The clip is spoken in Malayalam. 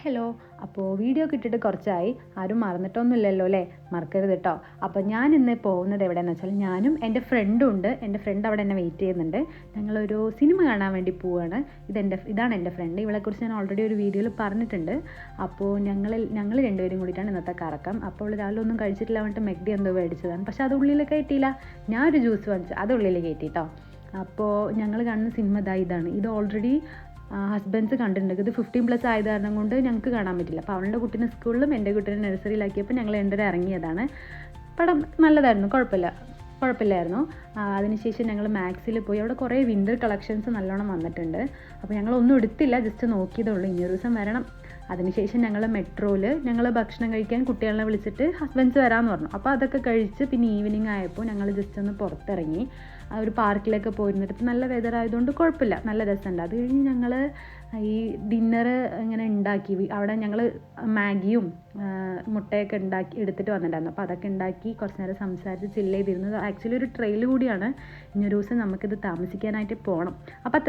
ഹലോ. അപ്പോൾ വീഡിയോ കിട്ടിയിട്ട് കുറച്ചായി, ആരും മറന്നിട്ടൊന്നുമില്ലല്ലോ അല്ലേ? മറക്കരുത് കേട്ടോ. അപ്പോൾ ഞാൻ ഇന്ന് പോകുന്നത് എവിടെയെന്ന് വെച്ചാൽ ഞാനും എൻ്റെ ഫ്രണ്ടും ഉണ്ട്. എൻ്റെ ഫ്രണ്ട് അവിടെ എന്നെ വെയിറ്റ് ചെയ്യുന്നുണ്ട്. ഞങ്ങളൊരു സിനിമ കാണാൻ വേണ്ടി പോവുകയാണ്. ഇതാണ് എൻ്റെ ഫ്രണ്ട്. ഇവളെക്കുറിച്ച് ഞാൻ ഓൾറെഡി ഒരു വീഡിയോയിൽ പറഞ്ഞിട്ടുണ്ട്. അപ്പോൾ ഞങ്ങൾ രണ്ടുപേരും കൂടിയിട്ടാണ് ഇന്നത്തെ കറക്കം. അപ്പോൾ രാവിലെ ഒന്നും കഴിച്ചിട്ടില്ല, പറഞ്ഞിട്ട് മെഗ്ഡി എന്തോ മേടിച്ചതാണ്. പക്ഷേ അത് ഉള്ളിൽ കയറ്റിയില്ല. ഞാൻ ഒരു ജ്യൂസ് വാങ്ങിച്ചു, അത് ഉള്ളിൽ കയറ്റി കേട്ടോ. അപ്പോൾ ഞങ്ങൾ കാണുന്ന സിനിമ ഇതാണ്. ഇത് ഓൾറെഡി ഹസ്ബൻഡ്സ് കണ്ടിട്ടുണ്ട്. ഇത് 15+ ആയത് കാരണം കൊണ്ട് ഞങ്ങൾക്ക് കാണാൻ പറ്റില്ല. അപ്പോൾ അവളുടെ കുട്ടീനെ സ്കൂളിലും എൻ്റെ കുട്ടീനെ നഴ്സറിയിലാക്കിയപ്പോൾ ഞങ്ങൾ രണ്ടുപേരും ഇറങ്ങിയതാണ്. പടം നല്ലതായിരുന്നു, കുഴപ്പമില്ലായിരുന്നു. അതിനുശേഷം ഞങ്ങൾ മാക്സിൽ പോയി. അവിടെ കുറേ വിൻ്റർ കളക്ഷൻസ് നല്ലോണം വന്നിട്ടുണ്ട്. അപ്പോൾ ഞങ്ങളൊന്നും എടുത്തില്ല, ജസ്റ്റ് നോക്കിയതേ ഉള്ളൂ. ഇനിയൊരു ദിവസം വരണം. അതിനുശേഷം ഞങ്ങൾ മെട്രോയിൽ ഭക്ഷണം കഴിക്കാൻ കുട്ടികളെ വിളിച്ചിട്ട് ഹസ്ബൻഡ്സ് വരാമെന്ന് പറഞ്ഞു. അപ്പോൾ അതൊക്കെ കഴിച്ച് പിന്നെ ഈവനിങ് ആയപ്പോൾ ഞങ്ങൾ ജസ്റ്റ് ഒന്ന് പുറത്തിറങ്ങി. ആ ഒരു പാർക്കിലൊക്കെ പോയിരുന്നിട്ട് നല്ല വെതർ ആയതുകൊണ്ട് കുഴപ്പമില്ല, നല്ല രസമുണ്ട്. അത് കഴിഞ്ഞ് ഞങ്ങൾ ഈ ഡിന്നർ ഇങ്ങനെ ഉണ്ടാക്കി. അവിടെ ഞങ്ങൾ മാഗിയും മുട്ടയൊക്കെ എടുത്തിട്ട് വന്നിട്ടുണ്ടായിരുന്നു. അപ്പോൾ അതൊക്കെ ഉണ്ടാക്കി കുറച്ച് നേരം സംസാരിച്ച് ചില്ല് ചെയ്തിരുന്നത്. ആക്ച്വലി ഒരു ട്രെയിൽ കൂടിയാണ്. ഇനിയൊരു ദിവസം നമുക്കിത് താമസിക്കാനായിട്ട് പോകണം. അപ്പോൾ